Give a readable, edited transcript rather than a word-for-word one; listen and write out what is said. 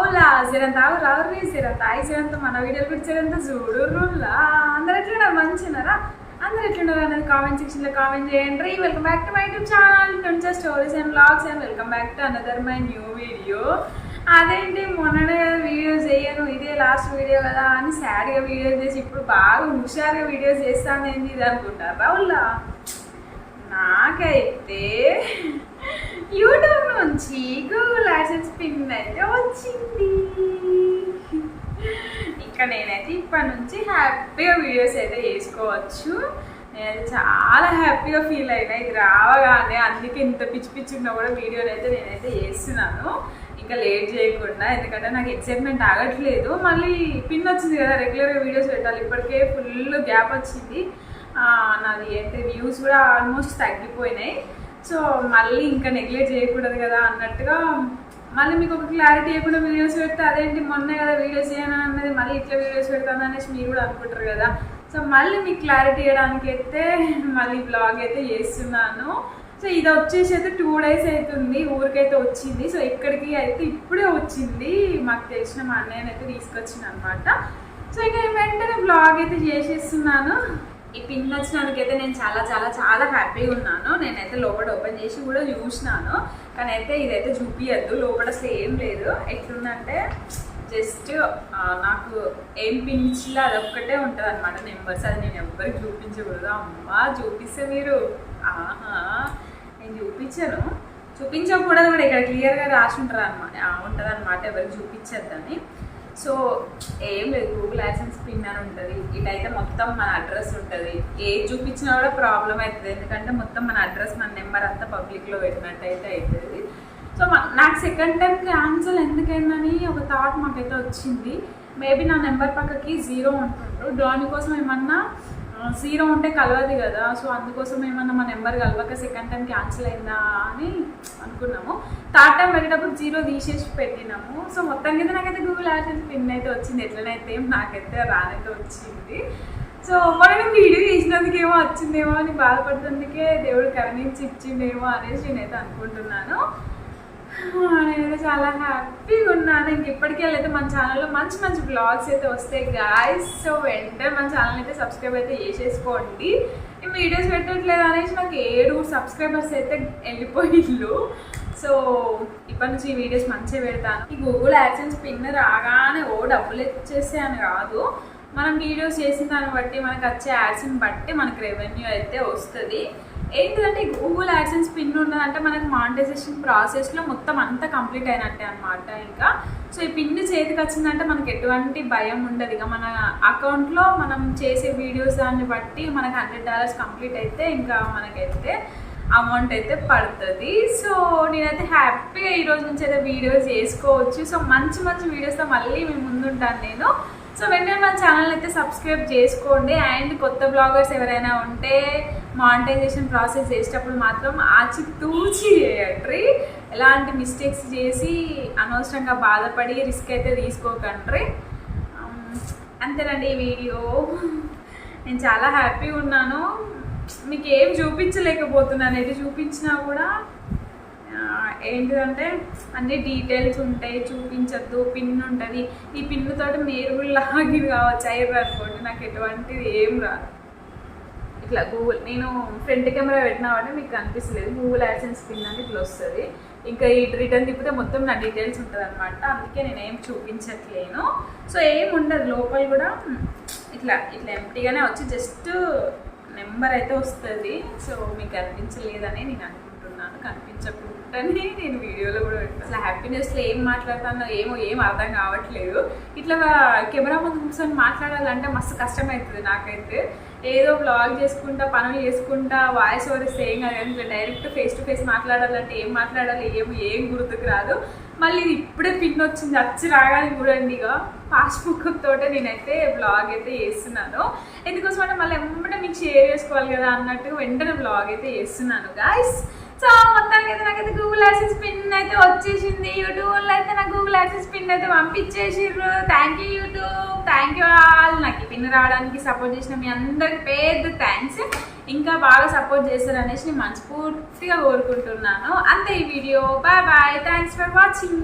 రౌలా జరంత రావుర్రీ జరంత తాయి జరంత మన వీడియోలు కూడా జరంత చూడు రూల్లా అందరు ఎట్లున్నారు మంచిన్నారా అందరు ఎట్లున్నారు అనేది కామెంట్ సెక్షన్లో కామెంట్ చేయండి. Welcome back to my YouTube channel twenty stories and vlogs and welcome back to another my new video. అదేంటి మొన్ననే వీడియోస్ చేయను, ఇదే లాస్ట్ వీడియో కదా అని సాడ్గా వీడియోస్ చేసి ఇప్పుడు బాగా హుషారుగా వీడియోస్ చేస్తాను ఏంటి ఇది అనుకుంటారు రౌల్లా. నాకైతే యూట్యూబ్ నుంచి గూగుల్ యాడ్సెన్స్ పిన్ అయితే వచ్చింది. ఇంకా నేనైతే ఇప్పటి నుంచి హ్యాపీగా వీడియోస్ అయితే చేసుకోవచ్చు. నేనైతే చాలా హ్యాపీగా ఫీల్ అయినా ఇది రావగానే, అందుకే ఇంత పిచ్చి పిచ్చి ఉన్నా కూడా వీడియోలు అయితే నేనైతే చేస్తున్నాను ఇంకా లేట్ చేయకుండా. ఎందుకంటే నాకు ఎక్సైట్మెంట్ ఆగట్లేదు. మళ్ళీ పిన్ వచ్చింది కదా, రెగ్యులర్గా వీడియోస్ పెట్టాలి. ఇప్పటికే ఫుల్ గ్యాప్ వచ్చింది, నాది అయితే వ్యూస్ కూడా ఆల్మోస్ట్ తగ్గిపోయినాయి. సో మళ్ళీ ఇంకా నెగ్లెక్ట్ చేయకూడదు కదా అన్నట్టుగా మళ్ళీ మీకు ఒక క్లారిటీ ఇవ్వకుండా వీడియోస్ పెడితే అదేంటి మొన్నే కదా వీడియోస్ చేయను అన్నది మళ్ళీ ఇట్లా వీడియోస్ పెడతాను అనేసి మీరు కూడా అనుకుంటారు కదా. సో మళ్ళీ మీకు క్లారిటీ ఇవ్వడానికి అయితే మళ్ళీ బ్లాగ్ అయితే చేస్తున్నాను. సో ఇది వచ్చేసి అయితే 2 days అవుతుంది ఊరికైతే వచ్చింది. సో ఇక్కడికి అయితే ఇప్పుడే వచ్చింది, మాకు తెలిసిన మా అన్నయ్యనైతే తీసుకొచ్చింది అనమాట. సో ఇంకా వెంటనే బ్లాగ్ అయితే చేసేస్తున్నాను. ఈ పిన్ వచ్చినందుకైతే నేను చాలా చాలా చాలా హ్యాపీగా ఉన్నాను. నేనైతే లోపల ఓపెన్ చేసి కూడా చూసినాను, కానీ అయితే ఇదైతే చూపించద్దు, లోపల అసలు ఏం లేదు. ఎట్లుందంటే జస్ట్ నాకు ఏం పిన్ ఇచ్చిలో అదొక్కటే ఉంటుంది అనమాట, నెంబర్స్. అది నేను ఎవ్వరికి చూపించకూడదు. అమ్మా చూపిస్తే మీరు నేను చూపించకూడదు కూడా, ఇక్కడ క్లియర్గా రాసి ఉంటుంది అనమాట ఎవరికి చూపించద్దని. సో ఏం లేదు, గూగుల్ యాడ్సెన్స్ పిన్ అని ఉంటుంది. ఇటైతే మొత్తం మన అడ్రస్ ఉంటుంది. ఏది చూపించినా కూడా ప్రాబ్లం అవుతుంది, ఎందుకంటే మొత్తం మన అడ్రస్ మన నెంబర్ అంతా పబ్లిక్లో పెట్టినట్టు అయితే అవుతుంది. సో నాకు సెకండ్ టైం క్యాన్సిల్ ఎందుకైందని ఒక థాట్ మాకైతే వచ్చింది. మేబీ నా నెంబర్ పక్కకి 0 ఉంటుండ్రు, దానికోసం ఏమన్నా 0 ఉంటే కలవదు కదా. సో అందుకోసం ఏమన్నా మా నెంబర్ కలవక సెకండ్ టైం క్యాన్సిల్ అయిందా అని అనుకున్నాము. థర్డ్ టైం పెట్టేటప్పుడు 0 తీసేసి పెట్టినాము. సో మొత్తానికి అయితే నాకైతే గూగుల్ యాడ్సెన్స్ పిన్ అయితే వచ్చింది. ఎట్లనైతే నాకైతే రానైతే వచ్చింది. సో మనం వీడియో చేసినందుకు ఏమో వచ్చిందేమో అని బాధపడుతుందుకే దేవుడు కరుణించి ఇచ్చిండేమో అనేసి నేనైతే అనుకుంటున్నాను. నేనైతే చాలా హ్యాపీగా ఉన్నాను. ఇంక ఇప్పటికెళ్ళైతే మన ఛానల్లో మంచి మంచి బ్లాగ్స్ అయితే వస్తాయి గాయస్. సో వెంటనే మన ఛానల్ అయితే సబ్స్క్రైబ్ అయితే చేసేసుకోండి. నేను వీడియోస్ పెట్టట్లేదు అనేసి నాకు 7 సబ్స్క్రైబర్స్ అయితే వెళ్ళిపోయిళ్ళు. సో ఇప్పటి నుంచి ఈ వీడియోస్ మంచిగా పెడతాను. ఈ గూగుల్ యాడ్సెన్స్ పిన్ రాగానే డబ్బులు ఇచ్చేస్తే అని కాదు, మనం వీడియోస్ చేసిన దాన్ని బట్టి మనకు వచ్చే యాడ్స్ని బట్టి మనకు రెవెన్యూ అయితే వస్తుంది. ఏంటిదంటే గూగుల్ యాడ్సెన్స్ పిన్ ఉన్నదంటే మనకు మానిటైజేషన్ ప్రాసెస్లో మొత్తం అంతా కంప్లీట్ అయినట్టే అనమాట. ఇంకా సో ఈ పిన్ చేతికి వచ్చిందంటే మనకి ఎటువంటి భయం ఉండదు. ఇక మన అకౌంట్లో మనం చేసే వీడియోస్ దాన్ని బట్టి మనకు $100 కంప్లీట్ అయితే ఇంకా మనకైతే అమౌంట్ అయితే పడుతుంది. సో నేనైతే హ్యాపీగా ఈరోజు నుంచి అయితే వీడియోస్ చేసుకోవచ్చు. సో మంచి మంచి వీడియోస్తో మళ్ళీ మేము ముందుంటాను నేను. సో వెంటనే మన ఛానల్ అయితే సబ్స్క్రైబ్ చేసుకోండి. అండ్ కొత్త బ్లాగర్స్ ఎవరైనా ఉంటే మానిటైజేషన్ ప్రాసెస్ చేసేటప్పుడు మాత్రం ఆచితూచి చేయండి. ఎలాంటి మిస్టేక్స్ చేసి అనవసరంగా బాధపడి రిస్క్ అయితే తీసుకోకండి. అంతేనండి ఈ వీడియో. నేను చాలా హ్యాపీగా ఉన్నాను. మీకు ఏం చూపించలేకపోతున్నాను, ఏది చూపించినా కూడా ఏంటిదంటే అన్ని డీటెయిల్స్ ఉంటాయి, చూపించద్దు. పిన్ ఉంటుంది, ఈ పిన్ తోటి మీరు లాగిన్ కావచ్చు అయ్యారు అనుకోండి. నాకు ఎటువంటిది ఏం రాదు. ఇట్లా గూగుల్ నేను ఫ్రంట్ కెమెరా పెట్టినామంటే మీకు కనిపిస్తలేదు, గూగుల్ యాడ్సెన్స్ పిన్ అని ఇట్లా వస్తుంది. ఇంకా ఈ రిటర్న్ తిప్పితే మొత్తం నా డీటెయిల్స్ ఉంటుంది అనమాట. అందుకే నేను ఏం చూపించట్లేను. సో ఏం ఉండదు, లోపల కూడా ఇట్లా ఇట్లా ఎంప్టీగానే వచ్చి జస్ట్ నెంబర్ అయితే వస్తుంది. సో మీకు కనిపించలేదని నేను అనుకుంటున్నాను, కనిపించకుండానే నేను వీడియోలో కూడా పెట్టాను. అసలు హ్యాపీనెస్లో ఏం మాట్లాడుతానో ఏం అర్థం కావట్లేదు. ఇట్లా కెమెరా ముందు కూర్చొని మాట్లాడాలంటే మస్తు కష్టమవుతుంది నాకైతే. ఏదో బ్లాగ్ చేసుకుంటా పనులు చేసుకుంటా వాయిస్ ఓవర్ ఇస్తే ఏం కాదు, ఇట్లా డైరెక్ట్ ఫేస్ టు ఫేస్ మాట్లాడాలంటే ఏం మాట్లాడాలి ఏం గుర్తుకు రాదు. మళ్ళీ ఇది ఇప్పుడే పిన్ వచ్చింది, వచ్చి రాగానే చూడండి ఇక పాస్బుక్తో నేనైతే బ్లాగ్ అయితే చేస్తున్నాను. ఎందుకోసం అంటే మళ్ళీ ఎమ్మటే మీకు షేర్ చేసుకోవాలి కదా అన్నట్టుగా వెంటనే బ్లాగ్ అయితే చేస్తున్నాను గాయస్. సో మొత్తానికి అయితే నాకైతే గూగుల్ యాడ్సెన్స్ పిన్ అయితే వచ్చేసింది. యూట్యూబ్లో అయితే నాకు గూగుల్ యాడ్సెన్స్ పిన్ అయితే పంపించేసిర్రు. Thank you YouTube, thank you all. నాకు ఈ పిన్ రావడానికి సపోర్ట్ చేసిన మీ అందరికి పెద్ద థ్యాంక్స్. ఇంకా బాగా సపోర్ట్ చేస్తారనేసి నేను మనస్ఫూర్తిగా కోరుకుంటున్నాను. అంతే ఈ video. Bye bye, thanks for watching.